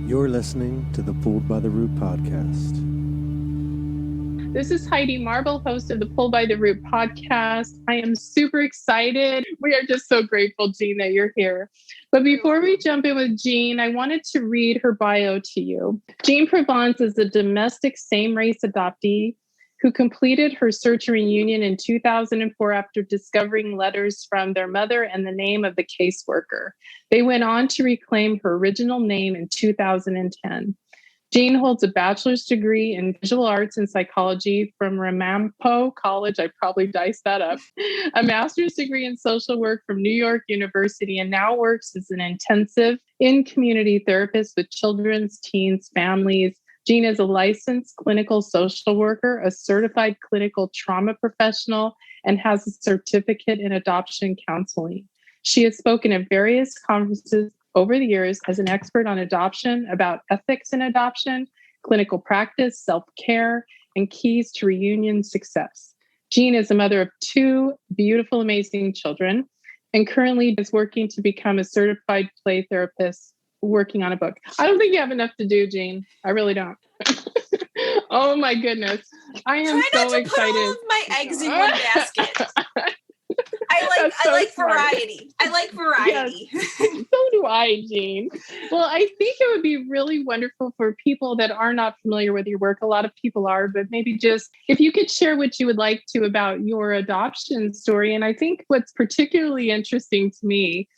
You're listening to the Pulled by the Root podcast. This is Heidi Marble, host of the Pulled by the Root podcast. I am super excited. We are just so grateful, Jean, that you're here. But before we jump in with Jean, I wanted to read her bio to you. Jean Provence is a domestic same-race adoptee who completed her search and reunion in 2004 after discovering letters from their mother and the name of the caseworker. They went on to reclaim her original name in 2010. Jean holds a bachelor's degree in visual arts and psychology from Ramapo College. I probably diced that up. A master's degree in social work from New York University, and now works as an intensive in-community therapist with children's, teens, families. Jean is a licensed clinical social worker, a certified clinical trauma professional, and has a certificate in adoption counseling. She has spoken at various conferences over the years as an expert on adoption, about ethics in adoption, clinical practice, self-care, and keys to reunion success. Jean is a mother of two beautiful, amazing children, and currently is working to become a certified play therapist, working on a book. I don't think you have enough to do, Jean. I really don't. Oh my goodness. I am so excited. Put all of my eggs in one basket. I like variety. I like variety. Yes. So do I, Jean. Well, I think it would be really wonderful for people that are not familiar with your work. A lot of people are, but maybe just if you could share what you would like to about your adoption story. And I think what's particularly interesting to me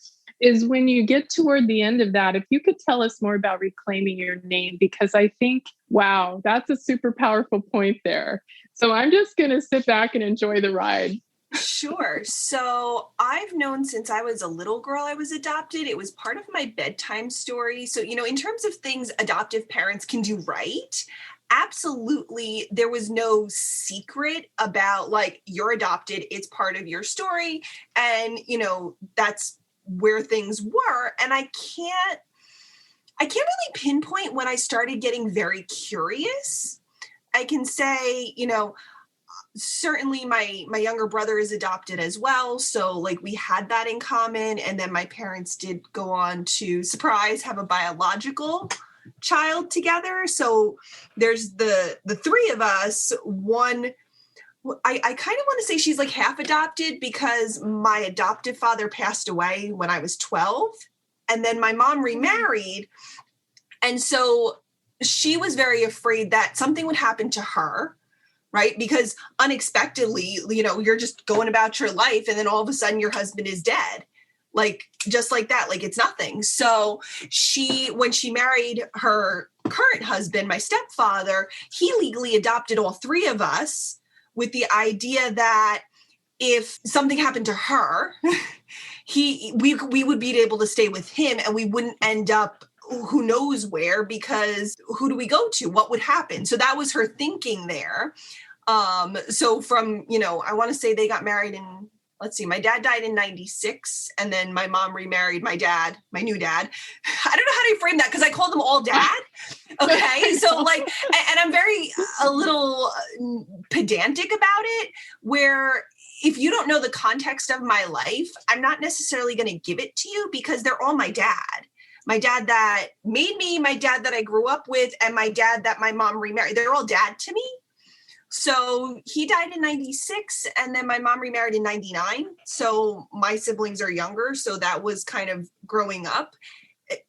is when you get toward the end of that, if you could tell us more about reclaiming your name, because I think, wow, that's a super powerful point there. So I'm just going to sit back and enjoy the ride. Sure. So I've known since I was a little girl I was adopted. It was part of my bedtime story. So, in terms of things adoptive parents can do right, absolutely, there was no secret about like, you're adopted, it's part of your story. And, that's where things were. And I can't really pinpoint when I started getting very curious. I can say, certainly my younger brother is adopted as well. So like we had that in common. And then my parents did go on to, surprise, have a biological child together. So there's the three of us. One, I kind of want to say she's like half adopted because my adoptive father passed away when I was 12. And then my mom remarried. And so she was very afraid that something would happen to her, right? Because unexpectedly, you're just going about your life and then all of a sudden your husband is dead. Like, just like that, like it's nothing. So when she married her current husband, my stepfather, he legally adopted all three of us with the idea that if something happened to her, we would be able to stay with him and we wouldn't end up who knows where, because who do we go to? What would happen? So that was her thinking there. So from, I want to say they got married in, let's see, my dad died in 96. And then my mom remarried my dad, my new dad. I don't know how to frame that because I call them all dad. Okay. So like, and I'm a little pedantic about it, where if you don't know the context of my life, I'm not necessarily going to give it to you because they're all my dad. My dad that made me, my dad that I grew up with, and my dad that my mom remarried. They're all dad to me. So he died in 96 and then my mom remarried in 99. So my siblings are younger. So that was kind of growing up.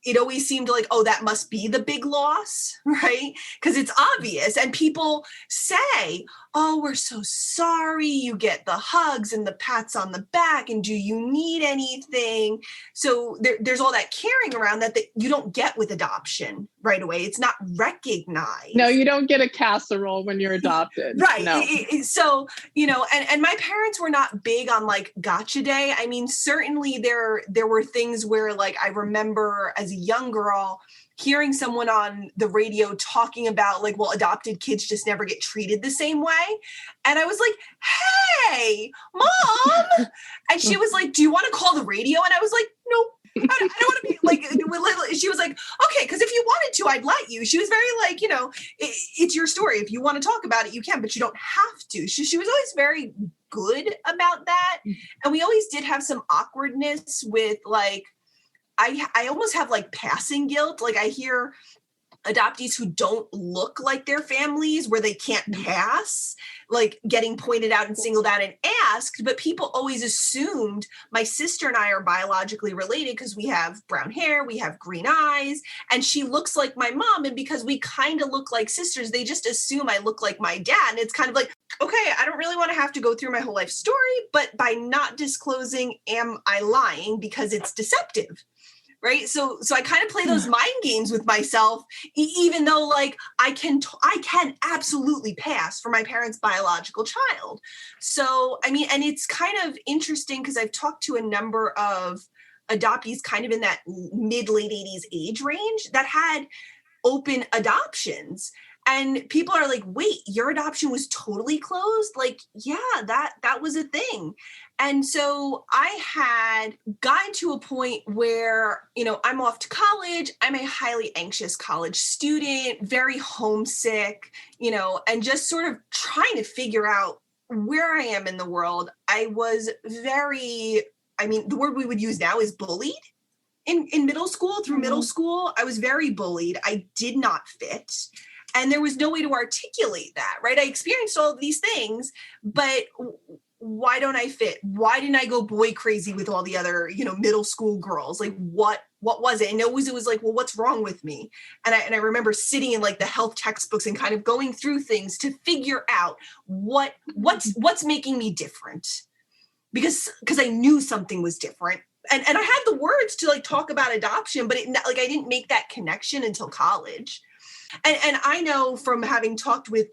It always seemed like, oh, that must be the big loss, right? Because it's obvious. And people say, oh, we're so sorry. You get the hugs and the pats on the back. And do you need anything? So there's all that caring around that you don't get with adoption right away. It's not recognized. No, you don't get a casserole when you're adopted. Right. No. So, and my parents were not big on like gotcha day. I mean, certainly there were things where like I remember as a young girl hearing someone on the radio talking about like, well, adopted kids just never get treated the same way. And I was like, hey, Mom. And she was like, do you want to call the radio? And I was like, nope. I don't want to be like, she was like, okay, because if you wanted to, I'd let you. She was very like, it's your story. If you want to talk about it, you can, but you don't have to. She was always very good about that. And we always did have some awkwardness with like, I almost have like passing guilt. Like I hear adoptees who don't look like their families, where they can't pass, like getting pointed out and singled out and asked, but people always assumed my sister and I are biologically related because we have brown hair, we have green eyes, and she looks like my mom. And because we kind of look like sisters, they just assume I look like my dad. And it's kind of like, okay, I don't really want to have to go through my whole life story, but by not disclosing, am I lying because it's deceptive? Right. So I kind of play those mind games with myself, even though like I can absolutely pass for my parents' biological child. So, I mean, and it's kind of interesting because I've talked to a number of adoptees kind of in that mid-late 80s age range that had open adoptions. And people are like, wait, your adoption was totally closed? Like, yeah, that was a thing. And so I had gotten to a point where, I'm off to college. I'm a highly anxious college student, very homesick, and just sort of trying to figure out where I am in the world. I was the word we would use now is bullied. In middle school, through middle school, I was very bullied. I did not fit. And there was no way to articulate that, right? I experienced all of these things, but why don't I fit? Why didn't I go boy crazy with all the other, middle school girls? Like, what was it? And it was like, well, what's wrong with me? And I remember sitting in like the health textbooks and kind of going through things to figure out what's making me different, because I knew something was different. And I had the words to like talk about adoption, but I didn't make that connection until college. And I know from having talked with,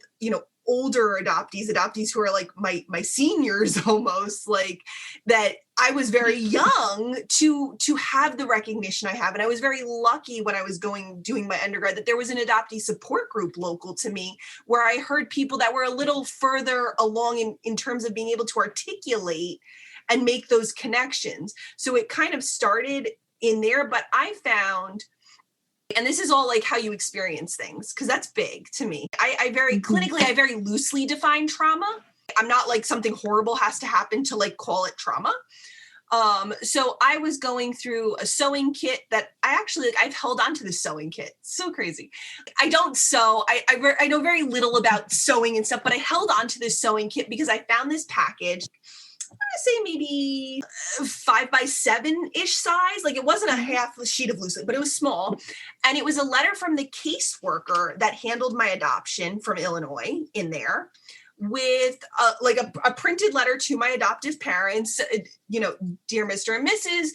older adoptees who are like my seniors almost, like that I was very young to have the recognition I have. And I was very lucky when I was doing my undergrad that there was an adoptee support group local to me where I heard people that were a little further along in terms of being able to articulate and make those connections. So it kind of started in there, but I found, and this is all like how you experience things, because that's big to me. I very loosely define trauma. I'm not like something horrible has to happen to like call it trauma. So I was going through a sewing kit that I've held on to this sewing kit. It's so crazy. I don't sew. I know very little about sewing and stuff, but I held on to this sewing kit because I found this package. I'm going to say maybe 5x7-ish size. Like it wasn't a half sheet of loose leaf, but it was small. And it was a letter from the caseworker that handled my adoption from Illinois in there, with a printed letter to my adoptive parents, dear Mr. and Mrs.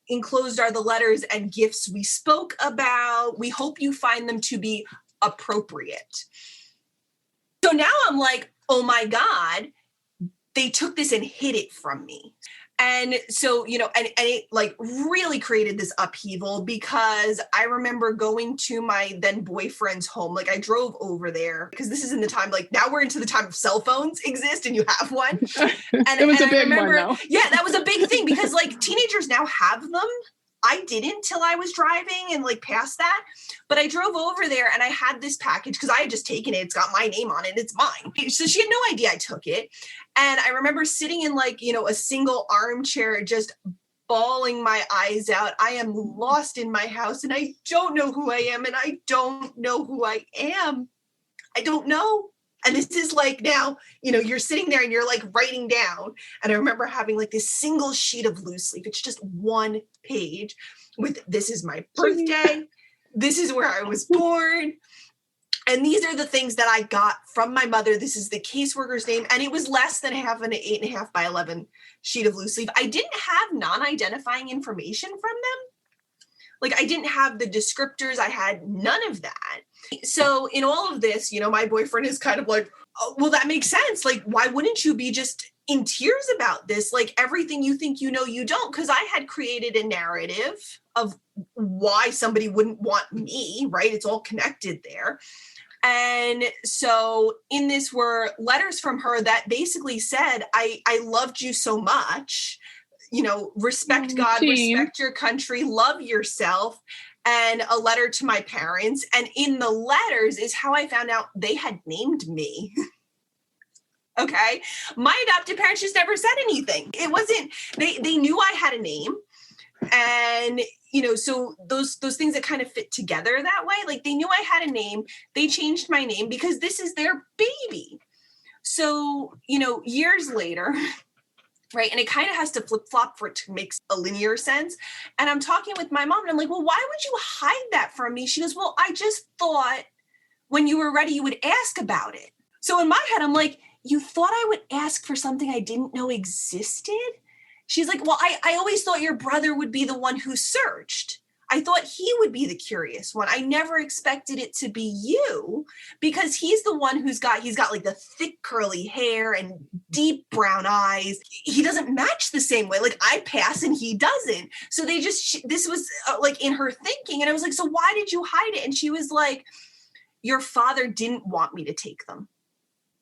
Enclosed are the letters and gifts we spoke about. We hope you find them to be appropriate. So now I'm like, oh my God, they took this and hid it from me. And so, and it like really created this upheaval, because I remember going to my then boyfriend's home. Like I drove over there because this is in the time, like now we're into the time of cell phones exist and you have one. And it was a big one though. Yeah, that was a big thing because like teenagers now have them. I didn't till I was driving and like past that, but I drove over there and I had this package because I had just taken it. It's got my name on it. It's mine. So she had no idea I took it. And I remember sitting in like, a single armchair, just bawling my eyes out. I am lost in my house and I don't know who I am and I don't know who I am. I don't know. And this is like now, you're sitting there and you're like writing down. And I remember having like this single sheet of loose leaf. It's just one page with, this is my birthday. This is where I was born. And these are the things that I got from my mother. This is the caseworker's name. And it was less than half an 8.5 by 11 sheet of loose leaf. I didn't have non-identifying information from them. Like I didn't have the descriptors. I had none of that. So in all of this, my boyfriend is kind of like, oh, well, that makes sense. Like, why wouldn't you be just in tears about this? Like everything you think you don't. Because I had created a narrative of why somebody wouldn't want me, right? It's all connected there. And so in this were letters from her that basically said, I loved you so much. Respect God, respect your country, love yourself, and a letter to my parents. And in the letters is how I found out they had named me. Okay. My adoptive parents just never said anything. It wasn't, they knew I had a name. And, so those things that kind of fit together that way, like they knew I had a name, they changed my name because this is their baby. So, years later, right. And it kind of has to flip flop for it to make a linear sense. And I'm talking with my mom and I'm like, well, why would you hide that from me? She goes, well, I just thought when you were ready, you would ask about it. So in my head, I'm like, you thought I would ask for something I didn't know existed? She's like, well, I always thought your brother would be the one who searched. I thought he would be the curious one. I never expected it to be you because he's the one he's got like the thick curly hair and deep brown eyes. He doesn't match the same way. Like I pass and he doesn't. So this was like in her thinking. And I was like, so why did you hide it? And she was like, your father didn't want me to take them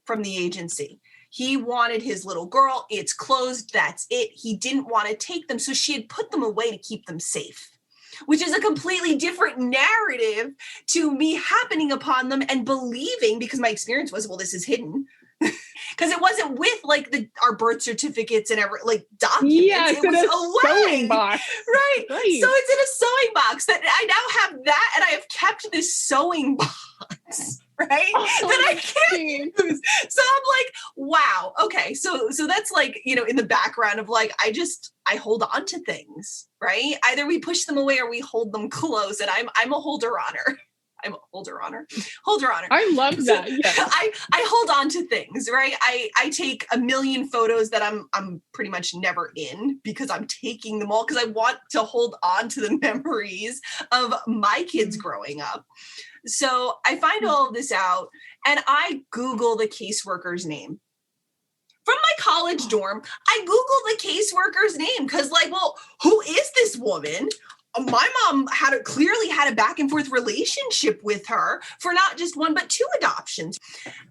from the agency. He wanted his little girl. It's closed. That's it. He didn't want to take them. So she had put them away to keep them safe, which is a completely different narrative to me happening upon them and believing, because my experience was, well, this is hidden. Because it wasn't with like our birth certificates and documents. Yes, it was away. Sewing box. Right. So it's in a sewing box that I now have that, and I have kept this sewing box. Right. That I can't use. So I'm like, wow. Okay. So that's like, in the background of like, I hold on to things, right? Either we push them away or we hold them close. And I'm a holder honor. I'm a holder honor. I love that. Yes. I hold on to things, right? I take a million photos that I'm pretty much never in because I'm taking them all because I want to hold on to the memories of my kids growing up. So I find all of this out and I Google the caseworker's name. From my college dorm, I Google the caseworker's name because well, who is this woman? My mom clearly had a back and forth relationship with her for not just one, but 2 adoptions.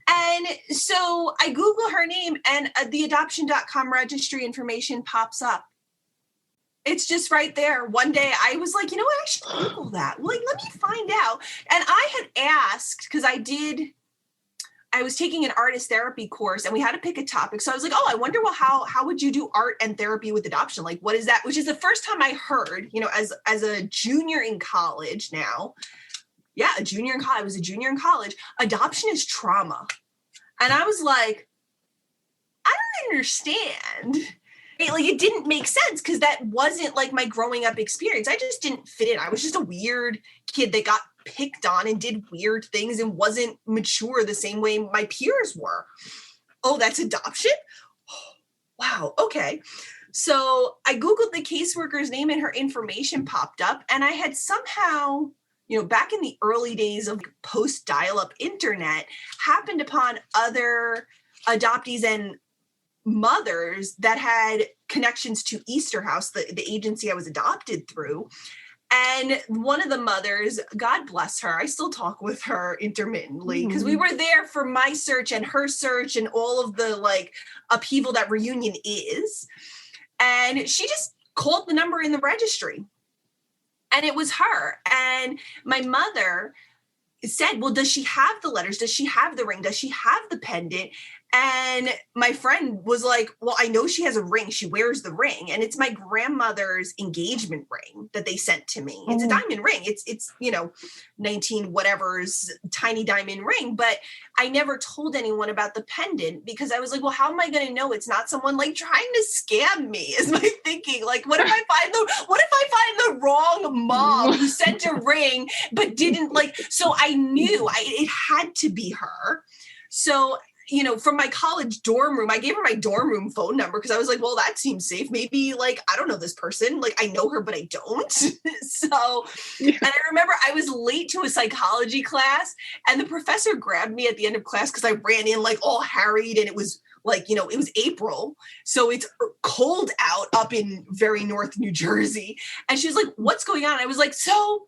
And so I Google her name and the adoption.com registry information pops up. It's just right there. One day I was like, what? I should Google that. Like, let me find out. And I had asked, because I was taking an artist therapy course and we had to pick a topic. So I was like, I wonder, well, how would you do art and therapy with adoption? Like, what is that? Which is the first time I heard, as a junior in college now. Yeah, I was a junior in college. Adoption is trauma. And I was like, I don't understand. Like it didn't make sense because that wasn't like my growing up experience. I just didn't fit in. I was just a weird kid that got picked on and did weird things and wasn't mature the same way my peers were. Oh, that's adoption? Oh, wow. Okay. So I Googled the caseworker's name and her information popped up. And I had somehow, back in the early days of post dial-up internet, happened upon other adoptees and mothers that had connections to Easter House, the agency I was adopted through. And one of the mothers, God bless her, I still talk with her intermittently because we were there for my search and her search and all of the upheaval that reunion is. And she just called the number in the registry and it was her. And my mother said, well, does she have the letters? Does she have the ring? Does she have the pendant? And my friend was like, well, I know she has a ring. She wears the ring. And it's my grandmother's engagement ring that they sent to me. It's a diamond ring. It's 19 whatever's tiny diamond ring. But I never told anyone about the pendant because I was like, well, how am I going to know it's not someone trying to scam me is my thinking. Like, what if I find the wrong mom who sent a ring, but didn't so I knew it had to be her. So from my college dorm room, I gave her my dorm room phone number because I was like, well, that seems safe. Maybe I don't know this person. I know her, but I don't. So, and I remember I was late to a psychology class and the professor grabbed me at the end of class because I ran in all harried and it was it was April. So it's cold out up in very North New Jersey. And she was like, what's going on? I was like, so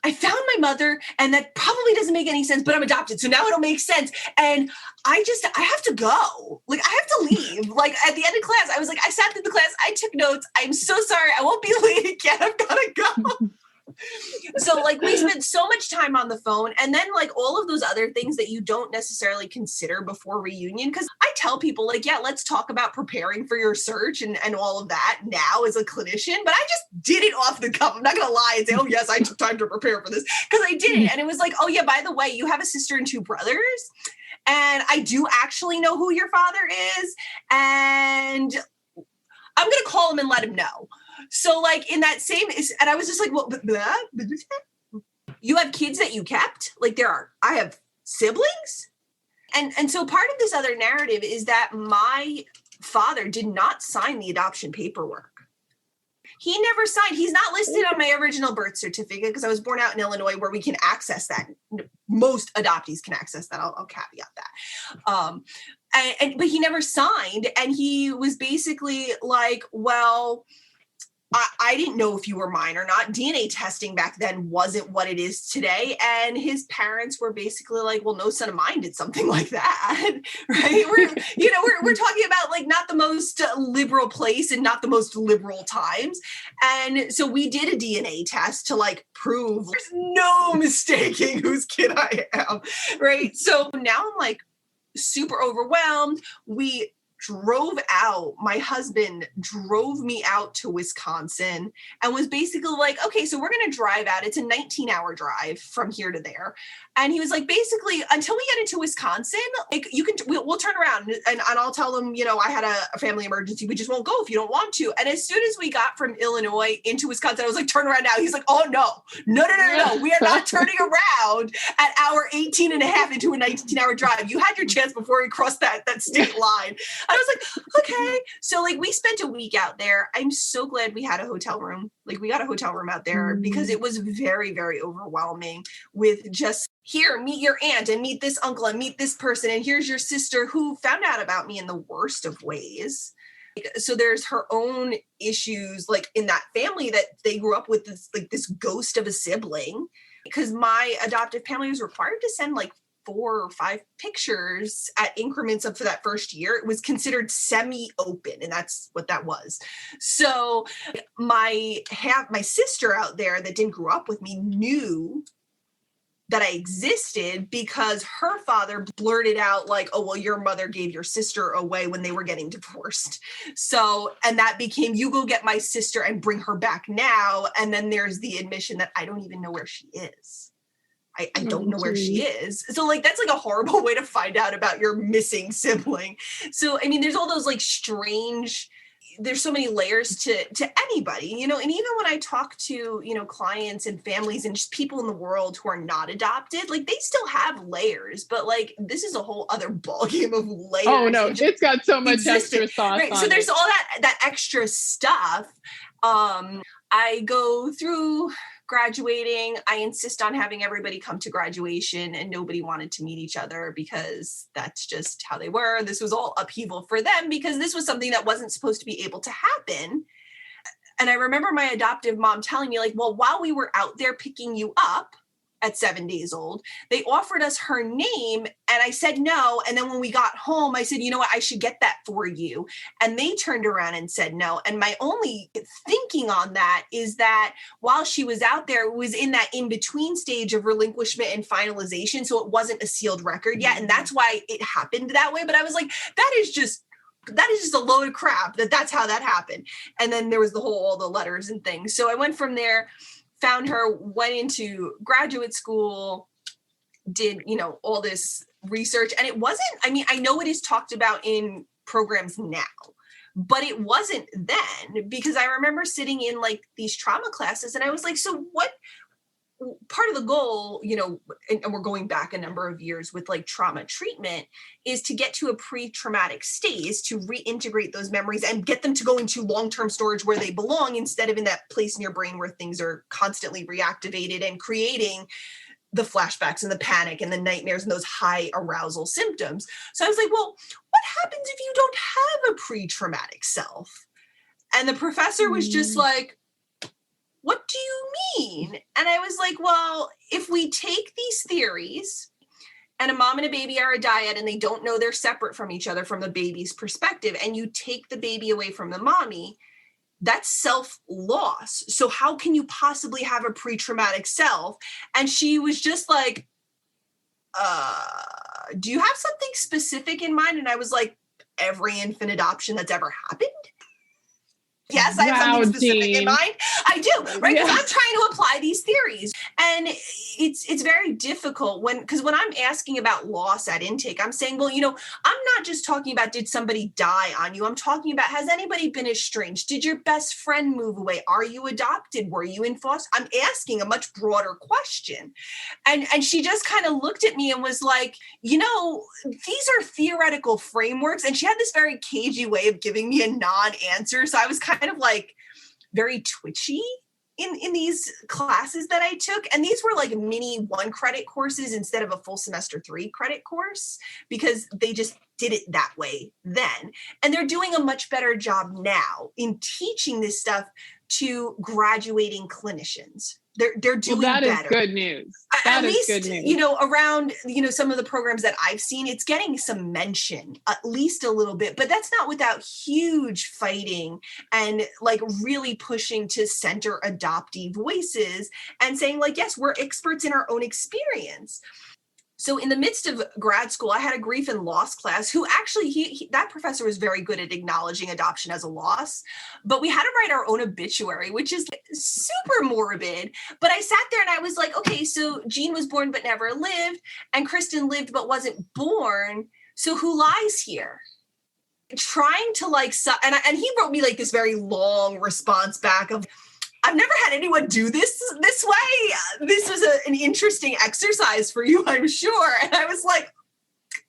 I found my mother and that probably doesn't make any sense, but I'm adopted. So now it'll make sense. And I have to go. I have to leave. At the end of class, I was I sat through the class. I took notes. I'm so sorry. I won't be late again. I've got to go. So like we spent so much time on the phone, and then like all of those other things that you don't necessarily consider before reunion. Cause I tell people like, yeah, let's talk about preparing for your search and all of that now as a clinician, but I just did it off the cuff. I'm not going to lie and say, oh yes, I took time to prepare for this, because I did it. And it was like, oh yeah, by the way, you have a sister and two brothers. And I do actually know who your father is. And I'm going to call him and let him know. So like in that same, and I was just like, well, you have kids that you kept? Like I have siblings? And so part of this other narrative is that my father did not sign the adoption paperwork. He never signed. He's not listed on my original birth certificate because I was born out in Illinois where we can access that. Most adoptees can access that. I'll caveat that. But he never signed. And he was basically like, well, I didn't know if you were mine or not. DNA testing back then wasn't what it is today. And his parents were basically like, well, no son of mine did something like that. Right. We're talking about like not the most liberal place and not the most liberal times. And so we did a DNA test to like prove there's no mistaking whose kid I am. Right. So now I'm like super overwhelmed. My husband drove me out to Wisconsin and was basically like, okay, so we're going to drive out. It's a 19-hour drive from here to there. And he was like, basically, until we get into Wisconsin, like we'll turn around and I'll tell them, I had a family emergency. We just won't go if you don't want to. And as soon as we got from Illinois into Wisconsin, I was like, turn around now. He's like, oh, no. We are not turning around at hour 18 and a half into a 19-hour drive. You had your chance before we crossed that state line. I was like, okay. So like we spent a week out there. I'm so glad we had a hotel room. Like we got a hotel room out there because it was very, very overwhelming with just here, meet your aunt and meet this uncle and meet this person. And here's your sister who found out about me in the worst of ways. So there's her own issues like in that family that they grew up with this ghost of a sibling, because my adoptive family was required to send like 4 or 5 pictures at increments of for that first year. It was considered semi-open, and that's what that was. So my sister out there that didn't grow up with me knew that I existed because her father blurted out like, oh, well, your mother gave your sister away when they were getting divorced. So, and that became, you go get my sister and bring her back now. And then there's the admission that I don't even know where she is. I don't know where she is. So like, that's like a horrible way to find out about your missing sibling. So, I mean, there's all those like strange, there's so many layers to anybody, and even when I talk to, clients and families and just people in the world who are not adopted, like they still have layers, but like, this is a whole other ballgame of layers. Oh no, it's got so much extra sauce. Right. So there's all that extra stuff. I go through graduating. I insist on having everybody come to graduation, and nobody wanted to meet each other because that's just how they were. This was all upheaval for them because this was something that wasn't supposed to be able to happen. And I remember my adoptive mom telling me like, well, while we were out there picking you up at 7 days old, they offered us her name. And I said no. And then when we got home, I said, you know what, I should get that for you. And they turned around and said no. And my only thinking on that is that while she was out there, it was in that in-between stage of relinquishment and finalization. So it wasn't a sealed record yet. And that's why it happened that way. But I was like, that is just a load of crap that's how that happened. And then there was all the letters and things. So I went from there, found her, went into graduate school, did, all this research. And it wasn't, I know it is talked about in programs now, but it wasn't then, because I remember sitting in like these trauma classes and I was like, so what part of the goal, and we're going back a number of years with like trauma treatment, is to get to a pre-traumatic stage to reintegrate those memories and get them to go into long-term storage where they belong, instead of in that place in your brain where things are constantly reactivated and creating the flashbacks and the panic and the nightmares and those high arousal symptoms. So I was like, well, what happens if you don't have a pre-traumatic self? And the professor was just like, what do you mean? And I was like, well, if we take these theories and a mom and a baby are a dyad and they don't know they're separate from each other from the baby's perspective, and you take the baby away from the mommy, that's self-loss. So how can you possibly have a pre-traumatic self? And she was just like, do you have something specific in mind? And I was like, every infant adoption that's ever happened. Yes, I have something specific in mind. I do, right? Because I'm trying to apply these theories. And it's very difficult because when I'm asking about loss at intake, I'm saying, well, I'm not just talking about did somebody die on you? I'm talking about, has anybody been estranged? Did your best friend move away? Are you adopted? Were you in foster? I'm asking a much broader question. And she just kind of looked at me and was like, these are theoretical frameworks. And she had this very cagey way of giving me a non-answer. So I was kind of like very twitchy in these classes that I took. And these were like mini 1 credit courses instead of a full semester 3 credit course, because they just did it that way then. And they're doing a much better job now in teaching this stuff to graduating clinicians. They're doing better. That is good news. At least, around, some of the programs that I've seen, it's getting some mention, at least a little bit, but that's not without huge fighting and like really pushing to center adoptee voices and saying like, yes, we're experts in our own experience. So in the midst of grad school, I had a grief and loss class who actually, that professor was very good at acknowledging adoption as a loss, but we had to write our own obituary, which is super morbid. But I sat there and I was like, okay, so Jean was born but never lived, and Kristen lived but wasn't born. So who lies here? Trying to and he wrote me like this very long response back of, I've never had anyone do this way. This was an interesting exercise for you, I'm sure. And I was like,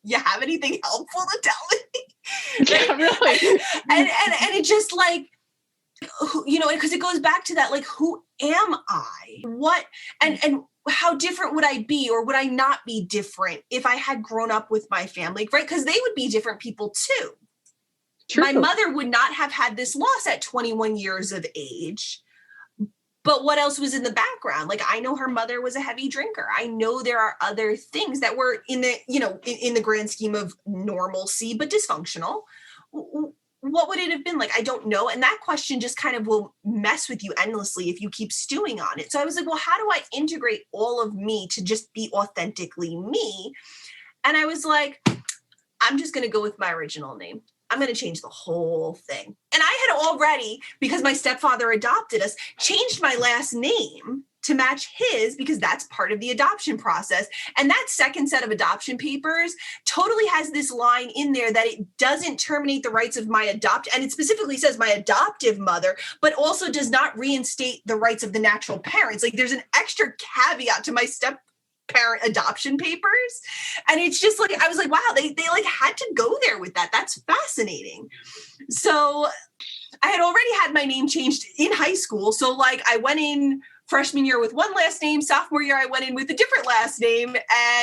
you have anything helpful to tell me? Yeah, really. and it just like, because it goes back to that, like, who am I? What, and how different would I be, or would I not be different if I had grown up with my family, right? Because they would be different people too. True. My mother would not have had this loss at 21 years of age. But what else was in the background? Like, I know her mother was a heavy drinker. I know there are other things that were in the, in the grand scheme of normalcy, but dysfunctional. What would it have been like? I don't know. And that question just kind of will mess with you endlessly if you keep stewing on it. So I was like, well, how do I integrate all of me to just be authentically me? And I was like, I'm just going to go with my original name. I'm going to change the whole thing. And I had already, because my stepfather adopted us, changed my last name to match his, because that's part of the adoption process. And that second set of adoption papers totally has this line in there that it doesn't terminate the rights of my and it specifically says my adoptive mother, but also does not reinstate the rights of the natural parents. Like, there's an extra caveat to my parent adoption papers. And it's just like, I was like, wow, they like had to go there with that. That's fascinating. So I had already had my name changed in high school. So like I went in freshman year with one last name, sophomore year I went in with a different last name,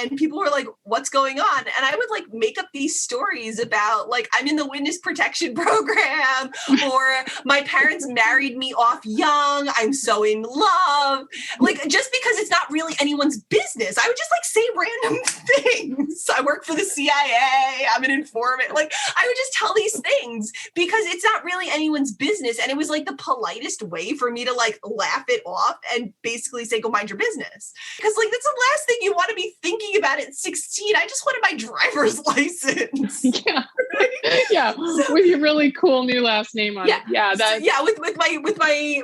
and people were like, what's going on? And I would like make up these stories about like, I'm in the witness protection program, or my parents married me off young, I'm so in love. Like, just because it's not really anyone's business, I would just like say random things. I work for the CIA, I'm an informant. Like, I would just tell these things because it's not really anyone's business. And it was like the politest way for me to like laugh it off and basically say, go mind your business. Because like, that's the last thing you want to be thinking about at 16. I just wanted my driver's license. Yeah. Yeah. So, with your really cool new last name on it. Yeah. With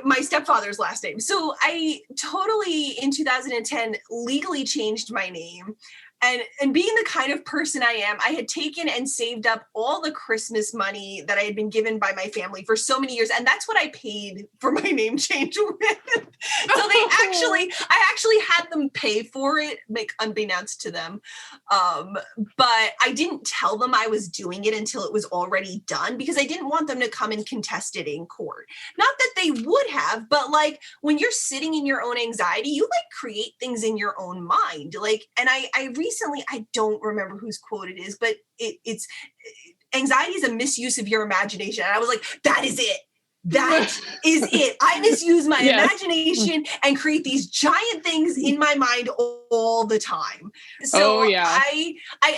my stepfather's last name. So I totally in 2010 legally changed my name. And being the kind of person I am, I had taken and saved up all the Christmas money that I had been given by my family for so many years. And that's what I paid for my name change with. So I actually had them pay for it, like unbeknownst to them. But I didn't tell them I was doing it until it was already done, because I didn't want them to come and contest it in court. Not that they would have, but like when you're sitting in your own anxiety, you like create things in your own mind. Like, and I recently, I don't remember whose quote it is, but it's anxiety is a misuse of your imagination. And I was like, that is it. That is it. I misuse my imagination and create these giant things in my mind all the time. So I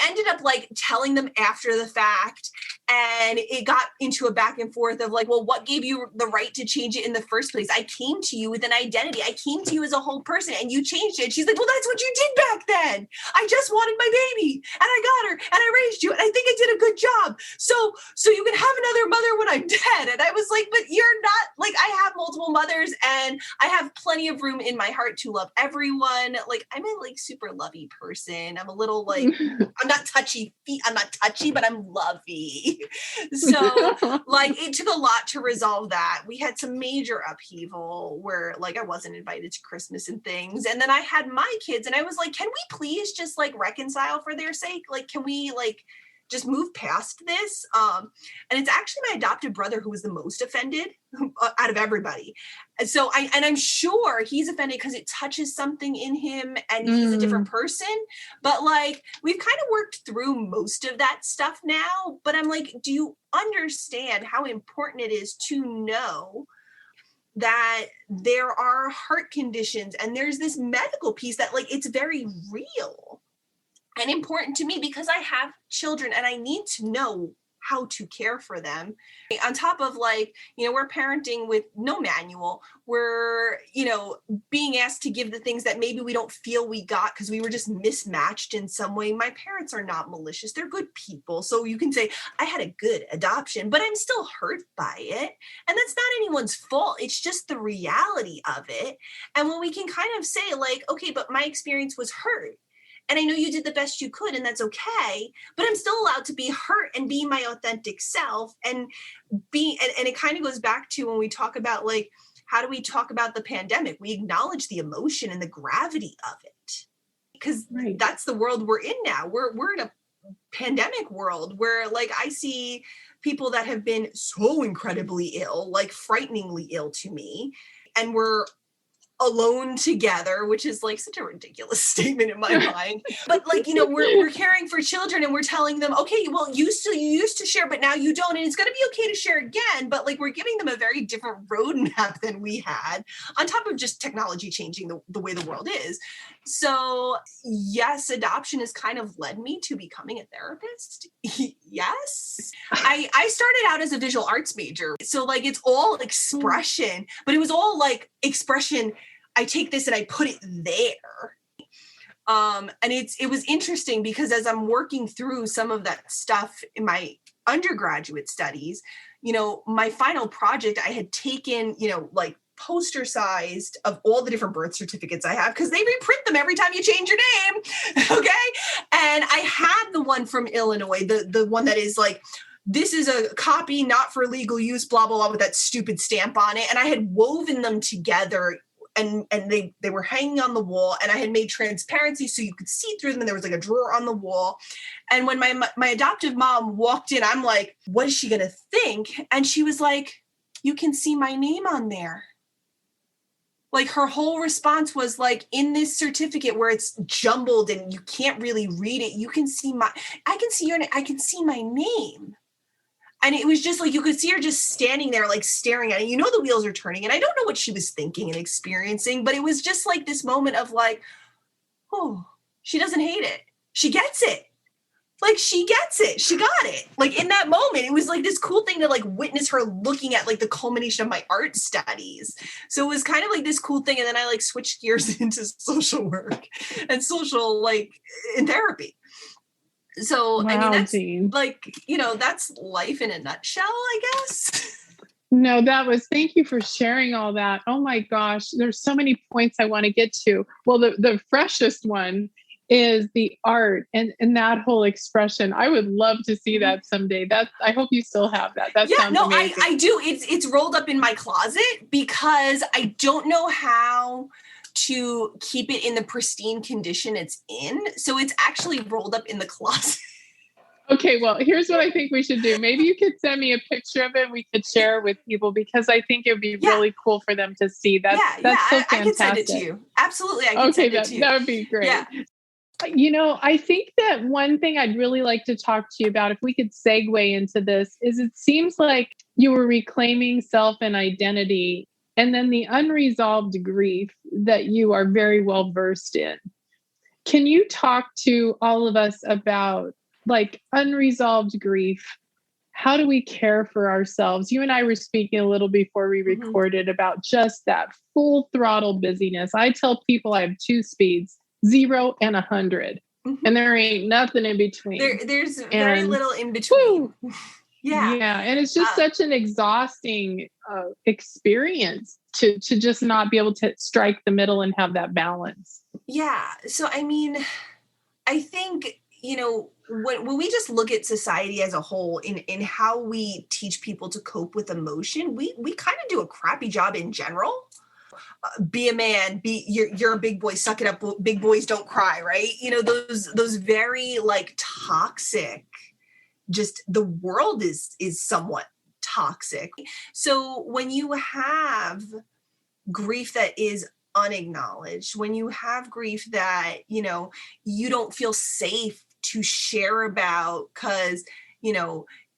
ended up like telling them after the fact. And it got into a back and forth of like, well, what gave you the right to change it in the first place? I came to you with an identity. I came to you as a whole person and you changed it. She's like, well, that's what you did back then. I just wanted my baby and I got her and I raised you. And I think I did a good job. So you can have another mother when I'm dead. And I was like, but you're not, like, I have multiple mothers and I have plenty of room in my heart to love everyone. Like, I'm a like super lovey person. I'm a little like, I'm not touchy, but I'm lovey. So like it took a lot to resolve that. We had some major upheaval where like I wasn't invited to Christmas and things. And then I had my kids and I was like, can we please just like reconcile for their sake? Like, can we like just move past this? And it's actually my adopted brother who was the most offended out of everybody. And so I'm sure he's offended because it touches something in him and he's a different person. But like, we've kind of worked through most of that stuff now. But I'm like, do you understand how important it is to know that there are heart conditions and there's this medical piece that like, it's very real and important to me because I have children and I need to know how to care for them. On top of like, you know, we're parenting with no manual. We're, you know, being asked to give the things that maybe we don't feel we got because we were just mismatched in some way. My parents are not malicious. They're good people. So you can say, I had a good adoption, but I'm still hurt by it. And that's not anyone's fault. It's just the reality of it. And when we can kind of say like, okay, but my experience was hurt. And I know you did the best you could, and that's okay, but I'm still allowed to be hurt and be my authentic self and be, and it kind of goes back to when we talk about like, how do we talk about the pandemic? We acknowledge the emotion and the gravity of it because that's the world we're in now. We're in a pandemic world where like, I see people that have been so incredibly ill, like frighteningly ill to me, and we're alone together, which is like such a ridiculous statement in my mind. But like, you know, we're caring for children and we're telling them, okay, well, you used to share, but now you don't. And it's going to be okay to share again. But like, we're giving them a very different roadmap than we had on top of just technology changing the way the world is. So yes, adoption has kind of led me to becoming a therapist. Yes. I started out as a visual arts major. So like, it's all expression, but it was all like expression. I take this and I put it there. And it was interesting because as I'm working through some of that stuff in my undergraduate studies, you know, my final project, I had taken, you know, like poster sized of all the different birth certificates I have because they reprint them every time you change your name. Okay. And I had the one from Illinois, the one that is like, this is a copy, not for legal use, blah, blah, blah, with that stupid stamp on it. And I had woven them together and they were hanging on the wall and I had made transparency so you could see through them and there was like a drawer on the wall. And when my adoptive mom walked in, I'm like, what is she going to think? And she was like, you can see my name on there. Like her whole response was like, in this certificate where it's jumbled and you can't really read it, I can see your name. I can see my name. And it was just like, you could see her just standing there, like staring at it. You know, the wheels are turning and I don't know what she was thinking and experiencing, but it was just like this moment of like, oh, she doesn't hate it. She gets it. Like she gets it. She got it. Like in that moment, it was like this cool thing to like witness her looking at like the culmination of my art studies. So it was kind of like this cool thing. And then I like switched gears into social work and social like in therapy. So, wow, I mean, that's like, you know, that's life in a nutshell, I guess. No, thank you for sharing all that. Oh my gosh, there's so many points I want to get to. Well, the freshest one is the art and that whole expression. I would love to see that someday. I hope you still have that. That sounds amazing. I do. It's rolled up in my closet because I don't know how to keep it in the pristine condition it's in. So it's actually rolled up in the closet. Okay, well, here's what I think we should do. Maybe you could send me a picture of it. We could share it with people because I think it would be really cool for them to see. That's so fantastic. I can send it to you. Absolutely, I can send it to you. That would be great. Yeah. You know, I think that one thing I'd really like to talk to you about, if we could segue into this, is it seems like you were reclaiming self and identity and then the unresolved grief that you are very well versed in. Can you talk to all of us about like unresolved grief, how do we care for ourselves? You and I were speaking a little before we recorded about just that full throttle busyness. I tell people I have 2 speeds, 0 and 100. And there ain't nothing in between. There's very little in between. Yeah. And it's just such an exhausting experience to just not be able to strike the middle and have that balance. Yeah. So, I mean, I think, when we just look at society as a whole in how we teach people to cope with emotion, we kind of do a crappy job in general. Be a man, you're a big boy, suck it up, big boys don't cry, right? Those very like toxic, just the world is somewhat toxic. So when you have grief that is unacknowledged, when you have grief that, you don't feel safe to share about because,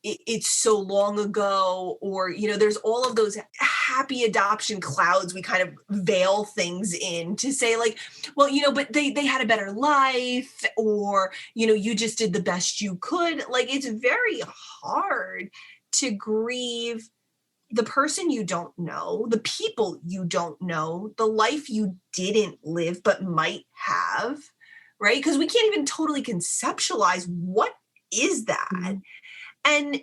it's so long ago, or, there's all of those happy adoption clouds we kind of veil things in to say like, well, but they had a better life, or, you just did the best you could. Like, it's very hard to grieve the person you don't know, the people you don't know, the life you didn't live but might have, right? Because we can't even totally conceptualize what is that. Mm-hmm. And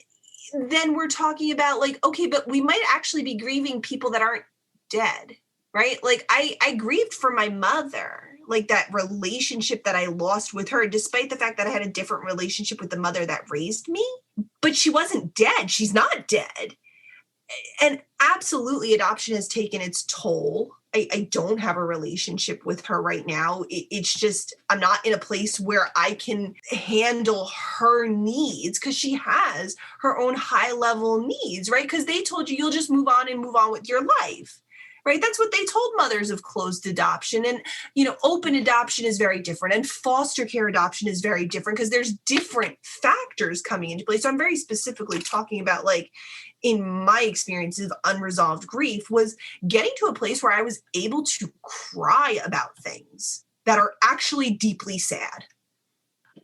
then we're talking about like, okay, but we might actually be grieving people that aren't dead, right? Like I grieved for my mother, like that relationship that I lost with her, despite the fact that I had a different relationship with the mother that raised me, but she wasn't dead. She's not dead. And absolutely adoption has taken its toll. I don't have a relationship with her right now. It's just, I'm not in a place where I can handle her needs because she has her own high level needs, right? Because they told you you'll just move on with your life, right? That's what they told mothers of closed adoption. And, open adoption is very different, and foster care adoption is very different because there's different factors coming into play. So I'm very specifically talking about like, in my experience of unresolved grief, was getting to a place where I was able to cry about things that are actually deeply sad.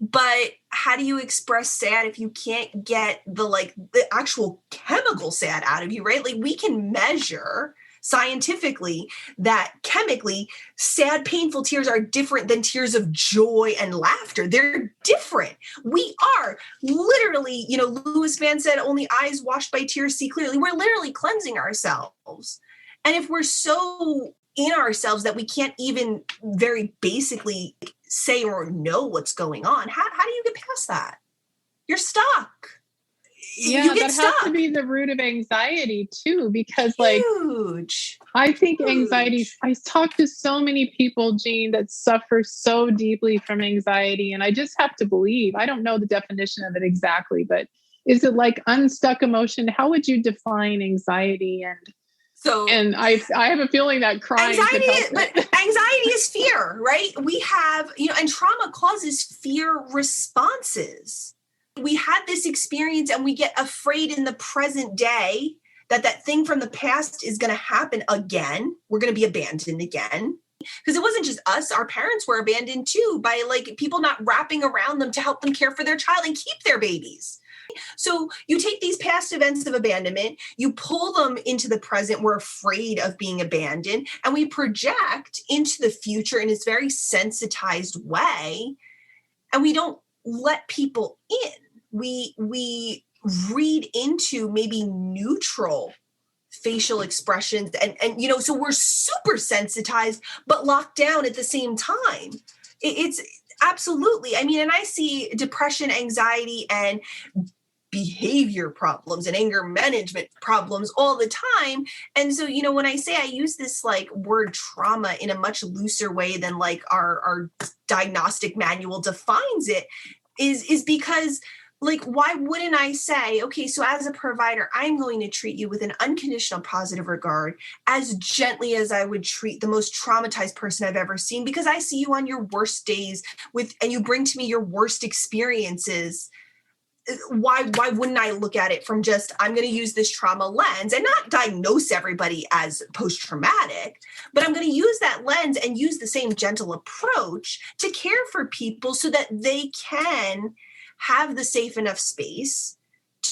But how do you express sad if you can't get the actual chemical sad out of you, right? Like, we can measure scientifically that chemically sad, painful tears are different than tears of joy and laughter. They're different. We are literally, Louis Mann said, only eyes washed by tears see clearly. We're literally cleansing ourselves. And if we're so in ourselves that we can't even very basically say or know what's going on, how do you get past that? You're stuck. Yeah, that has to be the root of anxiety too, because Huge. I think anxiety, I talk to so many people, Jean, that suffer so deeply from anxiety. And I just have to believe, I don't know the definition of it exactly, but is it like unstuck emotion? How would you define anxiety? And I have a feeling that crying anxiety is fear, right? We have, and trauma causes fear responses. We had this experience and we get afraid in the present day that thing from the past is going to happen again. We're going to be abandoned again. Because it wasn't just us. Our parents were abandoned too by like people not wrapping around them to help them care for their child and keep their babies. So you take these past events of abandonment, you pull them into the present. We're afraid of being abandoned, and we project into the future in this very sensitized way. And we don't let people in. We read into maybe neutral facial expressions and so we're super sensitized but locked down at the same time. It's absolutely, and I see depression, anxiety, and behavior problems and anger management problems all the time. And so, when I say I use this like word trauma in a much looser way than like our diagnostic manual defines it, is because like, why wouldn't I say, okay, so as a provider, I'm going to treat you with an unconditional positive regard as gently as I would treat the most traumatized person I've ever seen, because I see you on your worst days and you bring to me your worst experiences. Why wouldn't I look at it from just, I'm going to use this trauma lens and not diagnose everybody as post-traumatic, but I'm going to use that lens and use the same gentle approach to care for people so that they can have the safe enough space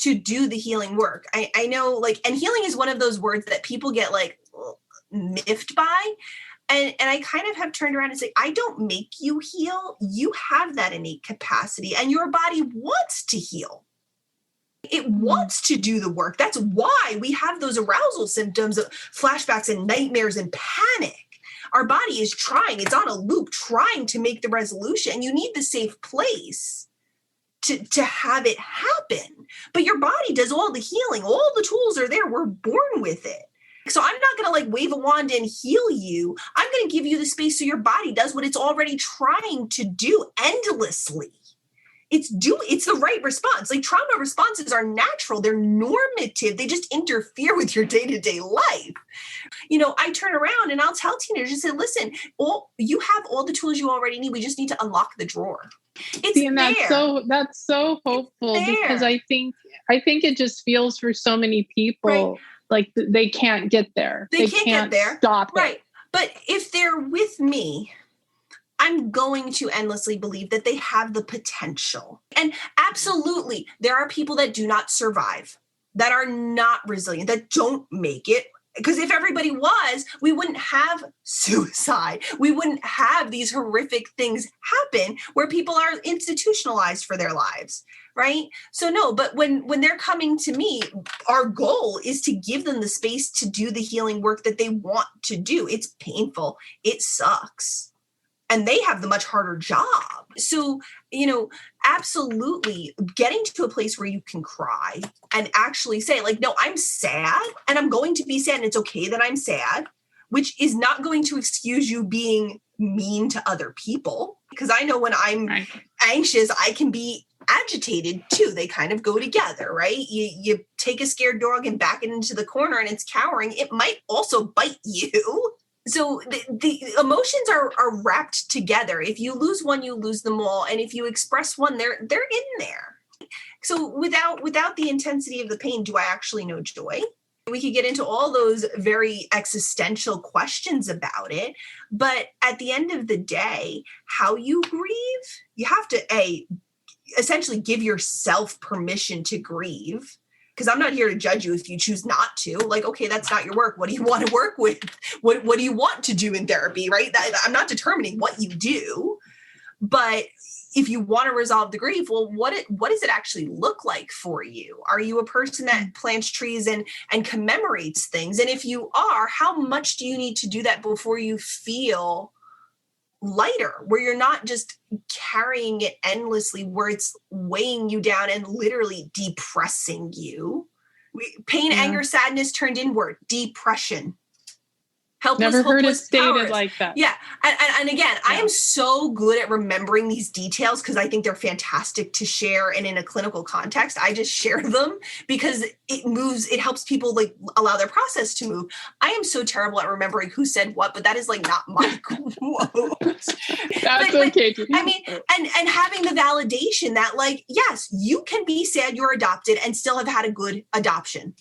to do the healing work. I know, like, and healing is one of those words that people get like miffed by. And I kind of have turned around and say, I don't make you heal. You have that innate capacity and your body wants to heal. It wants to do the work. That's why we have those arousal symptoms of flashbacks and nightmares and panic. Our body is trying, it's on a loop trying to make the resolution. And you need the safe place to have it happen. But your body does all the healing. All the tools are there. We're born with it. So I'm not going to like wave a wand and heal you. I'm going to give you the space so your body does what it's already trying to do endlessly. It's the right response. Like trauma responses are natural. They're normative. They just interfere with your day-to-day life. You know, I turn around and I'll tell teenagers, say, listen, you have all the tools you already need. We just need to unlock the drawer. It's and there. That's so hopeful because I think it just feels for so many people right. like they can't get there. They can't get there. Stop it. Right. But if they're with me, I'm going to endlessly believe that they have the potential. And absolutely, there are people that do not survive, that are not resilient, that don't make it. Because if everybody was, we wouldn't have suicide. We wouldn't have these horrific things happen where people are institutionalized for their lives, right? So no, but when they're coming to me, our goal is to give them the space to do the healing work that they want to do. It's painful. It sucks. And they have the much harder job. So, you know, absolutely getting to a place where you can cry and actually say, like, no, I'm sad and I'm going to be sad and it's okay that I'm sad, which is not going to excuse you being mean to other people. Because I know when I'm anxious, I can be agitated too. They kind of go together, right? You take a scared dog and back it into the corner and it's cowering. It might also bite you. So the emotions are wrapped together. If you lose one, you lose them all. And if you express one, they're in there. So without the intensity of the pain, do I actually know joy? We could get into all those very existential questions about it. But at the end of the day, how you grieve, you have to essentially give yourself permission to grieve. Because I'm not here to judge you if you choose not to. Like, okay, that's not your work. What do you want to work with? What do you want to do in therapy, right? I'm not determining what you do. But if you want to resolve the grief, well, what does it actually look like for you? Are you a person that plants trees and commemorates things? And if you are, how much do you need to do that before you feel lighter, where you're not just carrying it endlessly, where it's weighing you down and literally depressing you? Pain, anger, sadness turned inward, depression. Helpless, never heard it stated powerless. Like that. Yeah. And again, I am so good at remembering these details because I think they're fantastic to share. And in a clinical context, I just share them because it helps people like allow their process to move. I am so terrible at remembering who said what, but that is like not my quote. That's okay. I mean, and having the validation that like, yes, you can be sad you're adopted and still have had a good adoption.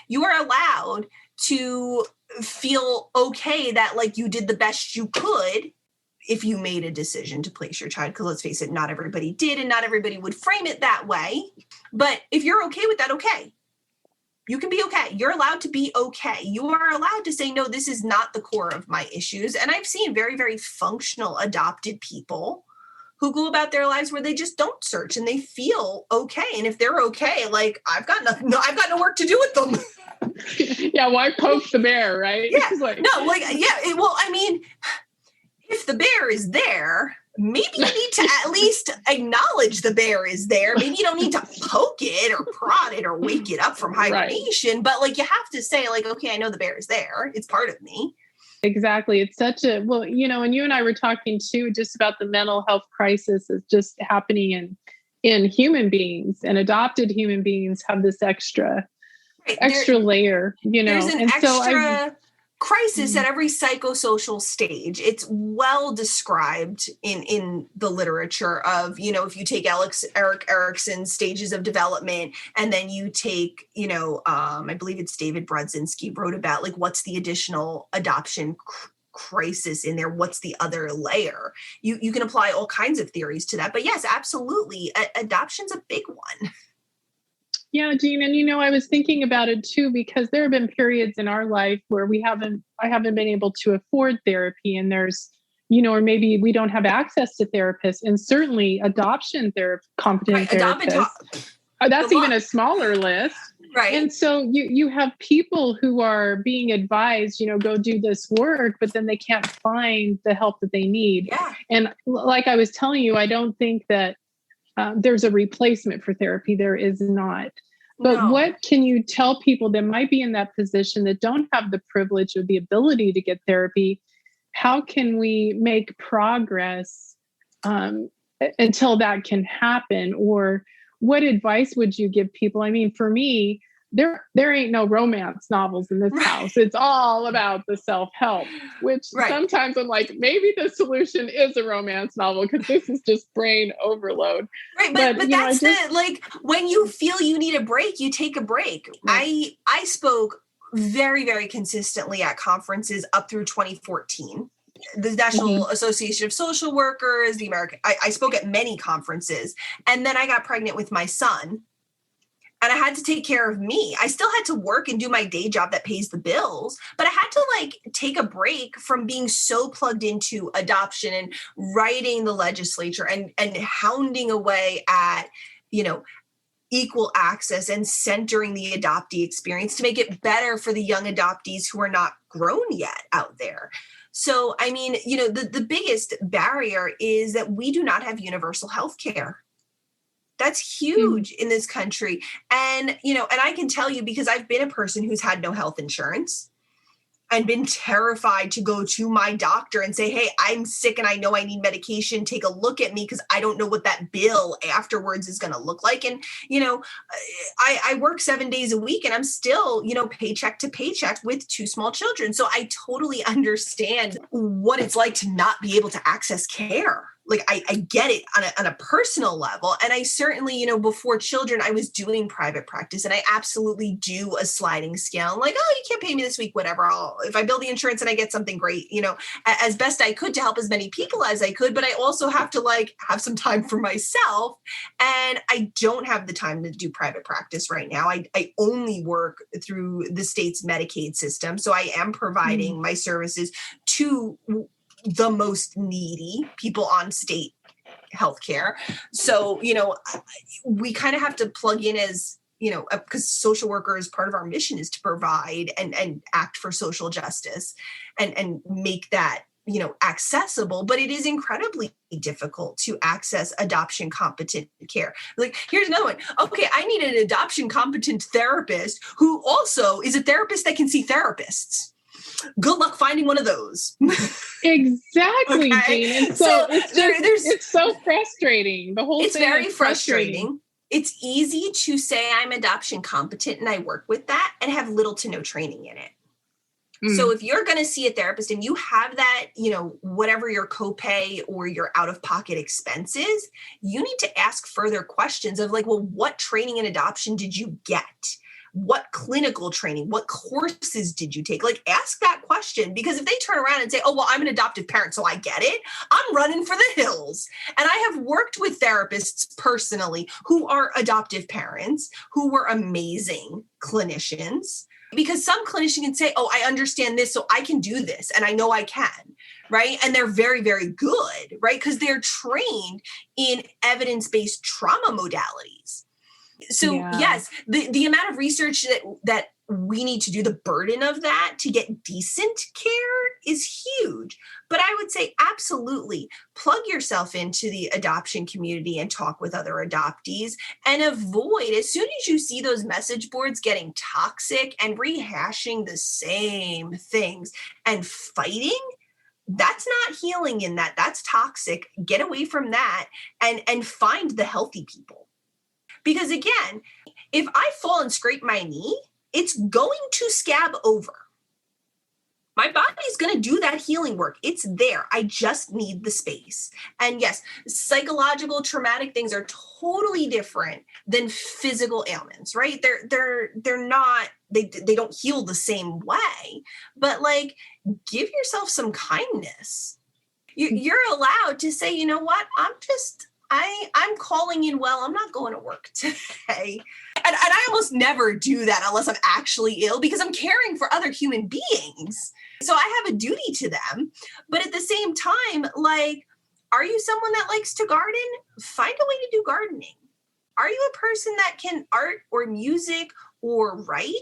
You are allowed to feel okay that like you did the best you could if you made a decision to place your child. Because let's face it, not everybody did and not everybody would frame it that way. But if you're okay with that, okay. You can be okay. You're allowed to be okay. You are allowed to say, no, this is not the core of my issues. And I've seen very, very functional adopted people who go about their lives where they just don't search and they feel okay. And if they're okay, like I've got no work to do with them. Yeah, why poke the bear, right? Yeah, I mean, if the bear is there, maybe you need to at least acknowledge the bear is there. Maybe you don't need to poke it or prod it or wake it up from hibernation, but like you have to say like, okay, I know the bear is there. It's part of me. Exactly. It's such a, well, you know, and you and I were talking too, just about the mental health crisis that's just happening in human beings, and adopted human beings have this extra layer, you know. There's an crisis at every psychosocial stage. It's well described in the literature of, you know, if you take Erik Erikson's stages of development, and then you take, you know, I believe it's David Brodzinski wrote about like, what's the additional adoption crisis in there? What's the other layer? You can apply all kinds of theories to that. But yes, absolutely. Adoption's a big one. Yeah, Jean, and I was thinking about it too, because there have been periods in our life where I haven't been able to afford therapy, and there's, or maybe we don't have access to therapists, and certainly adoption competent Right. Adopt and therapists. talk. That's Good even luck. a smaller list. Right. And so you have people who are being advised, go do this work, but then they can't find the help that they need. Yeah. And like I was telling you, I don't think that there's a replacement for therapy. There is not. But No. what can you tell people that might be in that position that don't have the privilege or the ability to get therapy? How can we make progress until that can happen? Or what advice would you give people? I mean, for me, there ain't no romance novels in this house. It's all about the self-help, which sometimes I'm like, maybe the solution is a romance novel, because this is just brain overload. Right. But that's when you feel you need a break, you take a break. Right. I spoke very, very consistently at conferences up through 2014. The National Association of Social Workers, the American, I spoke at many conferences, and then I got pregnant with my son. And I had to take care of me. I still had to work and do my day job that pays the bills, but I had to take a break from being so plugged into adoption and writing the legislature and hounding away at, equal access and centering the adoptee experience to make it better for the young adoptees who are not grown yet out there. So, I mean, the biggest barrier is that we do not have universal health care. That's huge in this country. And, and I can tell you, because I've been a person who's had no health insurance and been terrified to go to my doctor and say, hey, I'm sick and I know I need medication. Take a look at me, because I don't know what that bill afterwards is going to look like. And, I work 7 days a week and I'm still, paycheck to paycheck with 2 small children. So I totally understand what it's like to not be able to access care. I get it on a personal level. And I certainly, before children, I was doing private practice, and I absolutely do a sliding scale. I'm like, oh, you can't pay me this week, whatever. If I bill the insurance and I get something great, as best I could to help as many people as I could. But I also have to have some time for myself. And I don't have the time to do private practice right now. I only work through the state's Medicaid system. So I am providing my services to the most needy people on state healthcare. So, we kind of have to plug in as, because social workers, part of our mission is to provide and act for social justice and make that, accessible. But it is incredibly difficult to access adoption competent care. Here's another one. Okay, I need an adoption competent therapist who also is a therapist that can see therapists. Good luck finding one of those. Exactly, Okay? Jean. And so it's so frustrating. The whole thing is very frustrating. It's easy to say I'm adoption competent and I work with that and have little to no training in it. So if you're going to see a therapist and you have that, whatever your copay or your out-of-pocket expenses, you need to ask further questions of what training in adoption did you get? What clinical training, what courses did you take? Ask that question, because if they turn around and say, oh, well, I'm an adoptive parent, so I get it, I'm running for the hills. And I have worked with therapists personally who are adoptive parents, who were amazing clinicians, because some clinician can say, oh, I understand this, so I can do this. And I know I can, right? And they're very, very good, right? Because they're trained in evidence-based trauma modalities. So yes, the amount of research that we need to do, the burden of that to get decent care is huge. But I would say absolutely plug yourself into the adoption community and talk with other adoptees, and avoid, as soon as you see those message boards getting toxic and rehashing the same things and fighting, that's not healing in that. That's toxic. Get away from that and find the healthy people. Because again, if I fall and scrape my knee, it's going to scab over. My body's going to do that healing work. It's there. I just need the space. And yes, psychological traumatic things are totally different than physical ailments, right? They're not, they don't heal the same way, but like, give yourself some kindness. You're allowed to say, you know what? I'm calling in, well, I'm not going to work today. And I almost never do that unless I'm actually ill because I'm caring for other human beings. So I have a duty to them. But at the same time, like, are you someone that likes to garden? Find a way to do gardening. Are you a person that can art or music or write?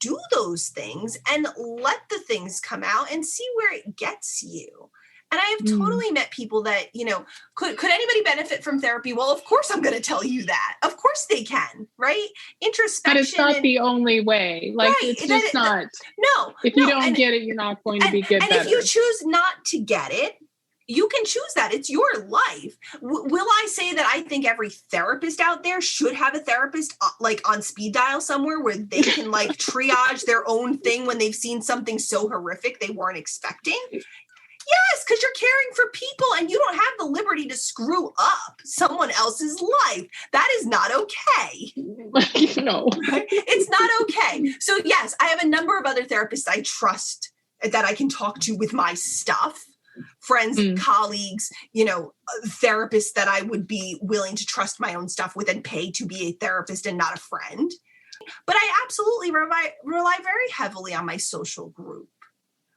Do those things and let the things come out and see where it gets you. And I have totally met people that, you know, could anybody benefit from therapy? Well, of course I'm going to tell you that. Of course they can, right? Introspection. But it's not the only way. Like, right, it's just not. No. If you don't get it, you're not going to be good. And if you choose not to get it, you can choose that. It's your life. Will I say that I think every therapist out there should have a therapist like on speed dial somewhere where they can like triage their own thing when they've seen something so horrific they weren't expecting? Yes, because you're caring for people and you don't have the liberty to screw up someone else's life. That is not okay. No. It's not okay. So yes, I have a number of other therapists I trust that I can talk to with my stuff. Friends, colleagues, you know, therapists that I would be willing to trust my own stuff with and pay to be a therapist and not a friend. But I absolutely rely very heavily on my social group.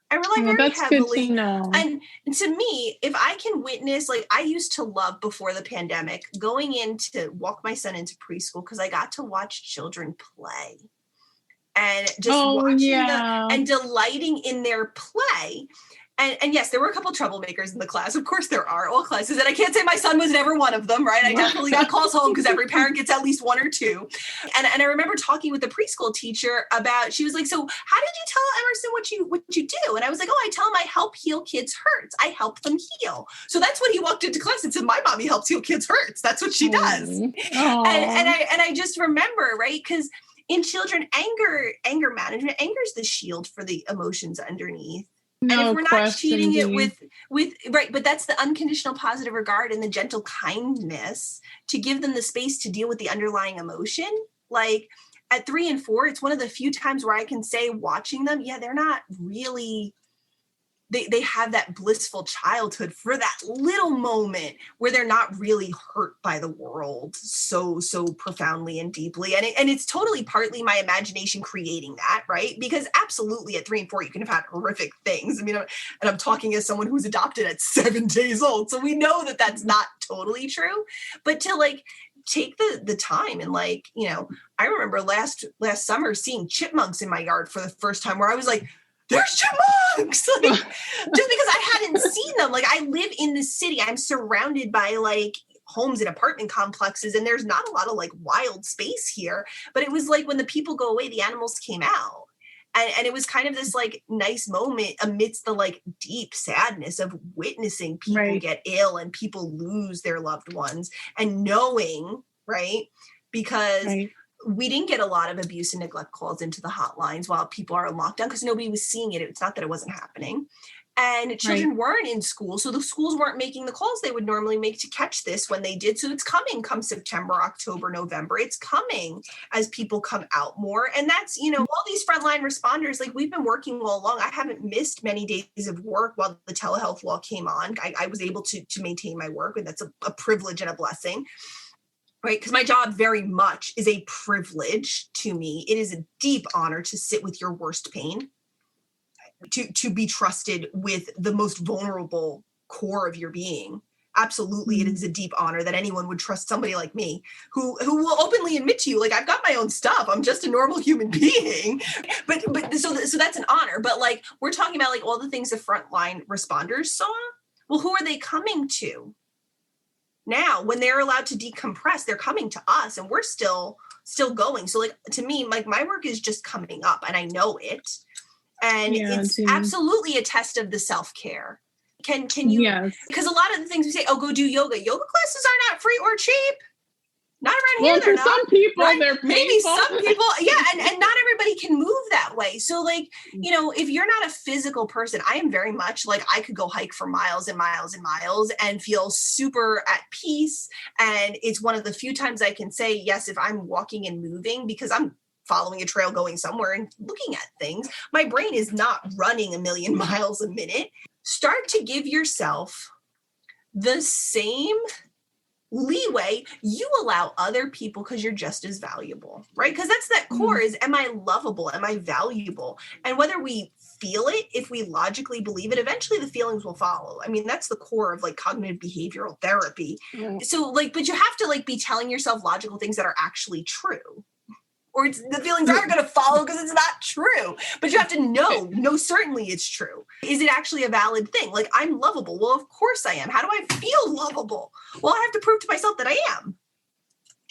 I rely very heavily. Good to know. And to me, if I can witness, like I used to love before the pandemic, going in to walk my son into preschool because I got to watch children play and just watching them and delighting in their play. And yes, there were a couple troublemakers in the class. Of course there are, all classes. And I can't say my son was never one of them, right? I definitely got calls home because every parent gets at least one or two. And I remember talking with the preschool teacher about, she was like, so how did you tell Emerson what you do? And I was like, oh, I tell him I help heal kids' hurts. I help them heal. So that's when he walked into class and said, my mommy helps heal kids' hurts. That's what she does. And I just remember, right? Because in children, anger management, anger is the shield for the emotions underneath. And if we're not cheating it with right, but that's the unconditional positive regard and the gentle kindness to give them the space to deal with the underlying emotion. Like at 3 and 4, it's one of the few times where I can say watching them, yeah, they're not really, they have that blissful childhood for that little moment where they're not really hurt by the world so profoundly and deeply. And it's totally partly my imagination creating that, right? Because absolutely at 3 and 4, you can have had horrific things. I mean, and I'm talking as someone who's adopted at 7 days old. So we know that that's not totally true, but to like, take the time and like, you know, I remember last summer seeing chipmunks in my yard for the first time where I was like, there's chipmunks, like, just because I hadn't seen them. Like I live in the city. I'm surrounded by like homes and apartment complexes and there's not a lot of like wild space here. But it was like when the people go away, the animals came out. And it was kind of this like nice moment amidst the like deep sadness of witnessing people get ill and people lose their loved ones and knowing, right? Because we didn't get a lot of abuse and neglect calls into the hotlines while people are in lockdown because nobody was seeing it. It's not that it wasn't happening. And children weren't in school. So the schools weren't making the calls they would normally make to catch this when they did. So it's coming come September, October, November. It's coming as people come out more. And that's, you know, all these frontline responders, like we've been working all along. I haven't missed many days of work while the telehealth law came on. I was able to maintain my work, and that's a privilege and a blessing. Right? Because my job very much is a privilege to me. It is a deep honor to sit with your worst pain, to be trusted with the most vulnerable core of your being. Absolutely. It is a deep honor that anyone would trust somebody like me who will openly admit to you, like, I've got my own stuff. I'm just a normal human being. But so that's an honor. But like, we're talking about like all the things the frontline responders saw. Well, who are they coming to? Now, when they're allowed to decompress, they're coming to us and we're still going. So like, to me, like my work is just coming up and I know it. And it's absolutely a test of the self-care. Can you, because a lot of the things we say, oh, go do yoga. Yoga classes are not free or cheap. Not around here. For some people, right? They're painful. Maybe some people, and not everybody can move that way. So like, you know, if you're not a physical person, I am very much like, I could go hike for miles and miles and miles and feel super at peace. And it's one of the few times I can say, yes, if I'm walking and moving, because I'm following a trail, going somewhere and looking at things, my brain is not running 1,000,000 miles a minute. Start to give yourself the same leeway, you allow other people because you're just as valuable, right? Because that's that core is, am I lovable? Am I valuable? And whether we feel it, if we logically believe it, eventually the feelings will follow. I mean, that's the core of like cognitive behavioral therapy. So like, but you have to like be telling yourself logical things that are actually true. Or the feelings aren't going to follow because it's not true. But you have to know certainly it's true. Is it actually a valid thing? Like, I'm lovable. Well, of course I am. How do I feel lovable? Well, I have to prove to myself that I am.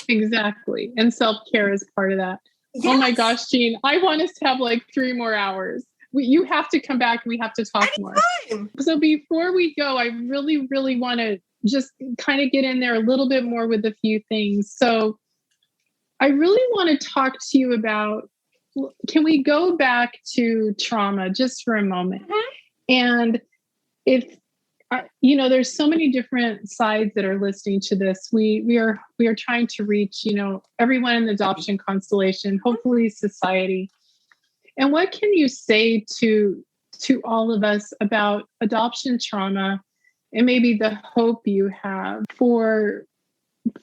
Exactly. And self-care is part of that. Yes. Oh my gosh, Jean, I want us to have like 3 more hours. You have to come back. We have to talk Anytime. more. So before we go, I really, really want to just kind of get in there a little bit more with a few things. So I really want to talk to you about, can we go back to trauma just for a moment? Mm-hmm. And if, there's so many different sides that are listening to this. We are trying to reach, everyone in the adoption constellation, hopefully society. And what can you say to all of us about adoption trauma and maybe the hope you have for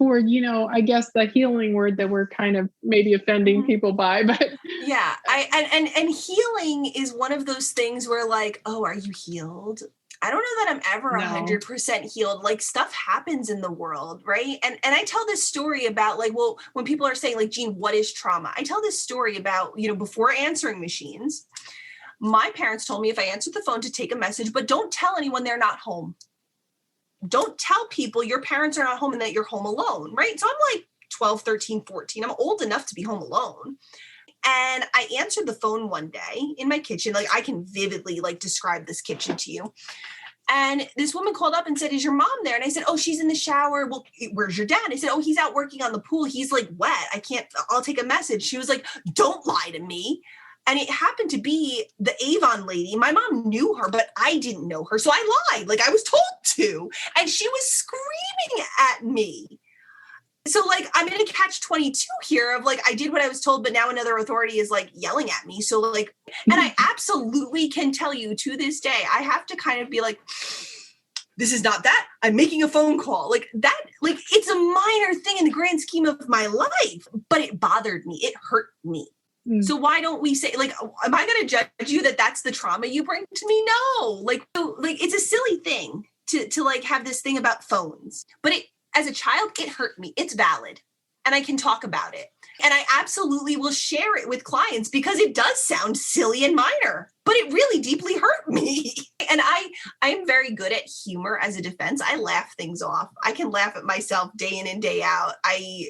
I guess the healing word that we're kind of maybe offending people by, but yeah, and healing is one of those things where like, oh, are you healed? I don't know that I'm ever 100% healed. Like stuff happens in the world, right? And I tell this story about like, well, when people are saying like, Jean, what is trauma? I tell this story about, before answering machines, my parents told me if I answered the phone to take a message, but don't tell anyone they're not home. Don't tell people your parents are not home and that you're home alone, right? So I'm like 12, 13, 14. I'm old enough to be home alone. And I answered the phone one day in my kitchen. Like I can vividly like describe this kitchen to you. And this woman called up and said, is your mom there? And I said, oh, she's in the shower. Well, where's your dad? I said, oh, he's out working on the pool. He's like wet. I'll take a message. She was like, don't lie to me. And it happened to be the Avon lady. My mom knew her, but I didn't know her. So I lied, like I was told to. And she was screaming at me. So like, I'm in a catch-22 here of like, I did what I was told, but now another authority is like yelling at me. So like, and I absolutely can tell you to this day, I have to kind of be like, this is not that. I'm making a phone call. Like that, like it's a minor thing in the grand scheme of my life, but it bothered me. It hurt me. So why don't we say, like, am I going to judge you that that's the trauma you bring to me? No, like it's a silly thing to like have this thing about phones, but as a child, it hurt me. It's valid and I can talk about it. And I absolutely will share it with clients because it does sound silly and minor, but it really deeply hurt me. And I'm very good at humor as a defense. I laugh things off. I can laugh at myself day in and day out. I,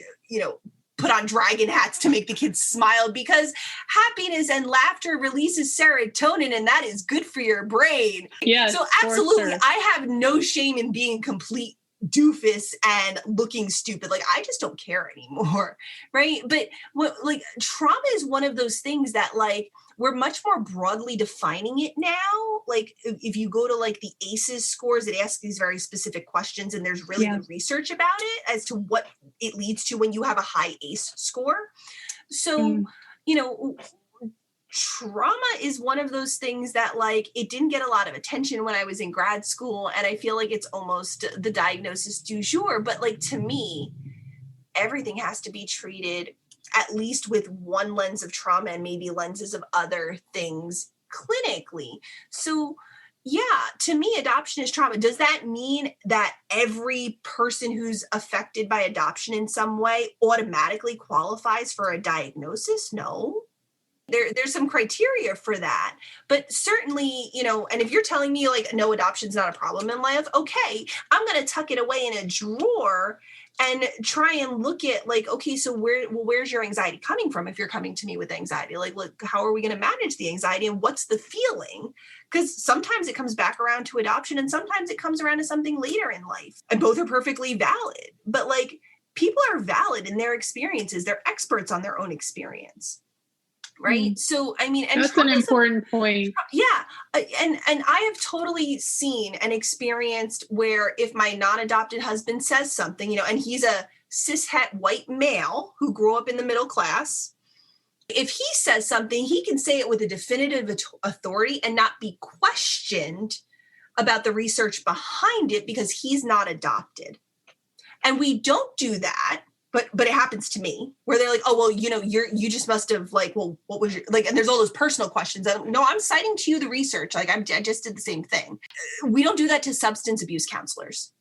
put on dragon hats to make the kids smile because happiness and laughter releases serotonin and that is good for your brain. Yes, so absolutely, sure. I have no shame in being complete doofus and looking stupid. Like I just don't care anymore, right? But like trauma is one of those things that like we're much more broadly defining it now. Like if you go to like the ACEs scores, it asks these very specific questions and there's really good research about it as to what it leads to when you have a high ACE score. So, trauma is one of those things that like, it didn't get a lot of attention when I was in grad school. And I feel like it's almost the diagnosis du jour, but like, to me, everything has to be treated at least with one lens of trauma and maybe lenses of other things clinically. So yeah, to me, adoption is trauma. Does that mean that every person who's affected by adoption in some way automatically qualifies for a diagnosis? No. There's some criteria for that, but certainly, and if you're telling me like, no, adoption's not a problem in life, okay, I'm going to tuck it away in a drawer and try and look at like, okay, so where's your anxiety coming from? If you're coming to me with anxiety, like, look, how are we going to manage the anxiety and what's the feeling? Because sometimes it comes back around to adoption and sometimes it comes around to something later in life and both are perfectly valid, but like people are valid in their experiences. They're experts on their own experience. Right. So, I mean, and that's an important point. Yeah. And I have totally seen and experienced where if my non-adopted husband says something, and he's a cishet white male who grew up in the middle class, if he says something, he can say it with a definitive authority and not be questioned about the research behind it because he's not adopted. And we don't do that. But it happens to me where they're like, oh, well, you just must have like, well, what was your, like, and there's all those personal questions. No, I'm citing to you the research. Like I just did the same thing. We don't do that to substance abuse counselors.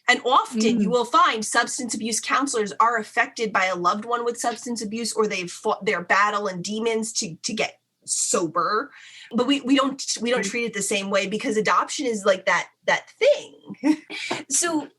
And often you will find substance abuse counselors are affected by a loved one with substance abuse, or they've fought their battle and demons to get sober. But we don't treat it the same way, because adoption is like that thing. So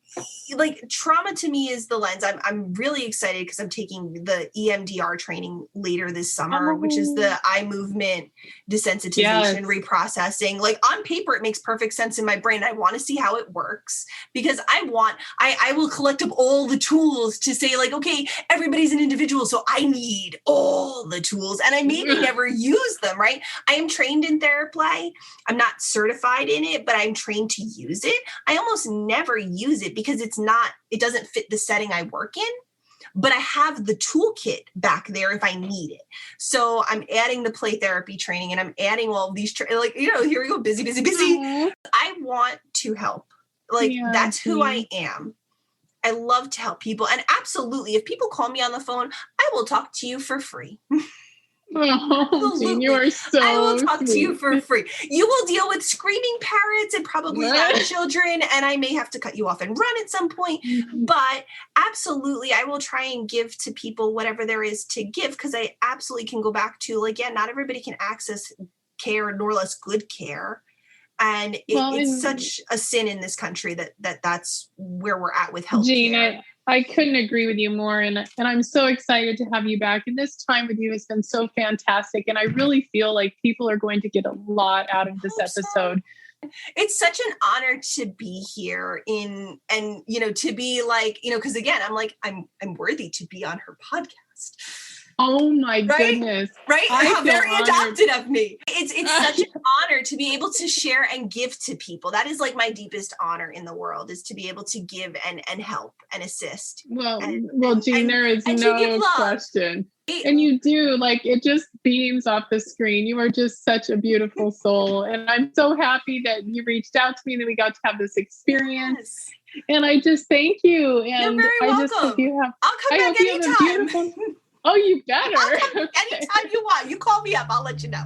like trauma to me is the lens. I'm really excited because I'm taking the EMDR training later this summer, which is the eye movement desensitization, reprocessing. Like on paper, it makes perfect sense in my brain. I want to see how it works, because I will collect up all the tools to say like, okay, everybody's an individual. So I need all the tools, and I maybe never use them, right? I am trained in TheraPlay. I'm not certified in it, but I'm trained to use it. I almost never use it because it doesn't fit the setting I work in, but I have the toolkit back there if I need it. So I'm adding the play therapy training, and I'm adding all of these, here we go, busy. I want to help. Like that's who I am. I love to help people. And absolutely, if people call me on the phone, I will talk to you for free. Oh, Jean, you are so I will talk sweet. to you for free. You will deal with screaming parrots and probably loud children, and I may have to cut you off and run at some point. But absolutely, I will try and give to people whatever there is to give, because I absolutely can go back to, like, not everybody can access care, nor less good care. And it's such a sin in this country that's where we're at with healthcare. Jean, I couldn't agree with you more. And I'm so excited to have you back. And this time with you has been so fantastic. And I really feel like people are going to get a lot out of this episode. So. It's such an honor to be here and to be like, because again, I'm like, I'm worthy to be on her podcast. Oh my goodness. Right? How very adopted of me. It's such an honor to be able to share and give to people. That is like my deepest honor in the world, is to be able to give and help and assist. Well, Jean, there is no question. And you do, like, it just beams off the screen. You are just such a beautiful soul. And I'm so happy that you reached out to me and that we got to have this experience. Yes. And I just thank you. And you're very welcome. Just hope you have, I'll come back anytime. Oh, you better. I'll come anytime you want. You call me up. I'll let you know.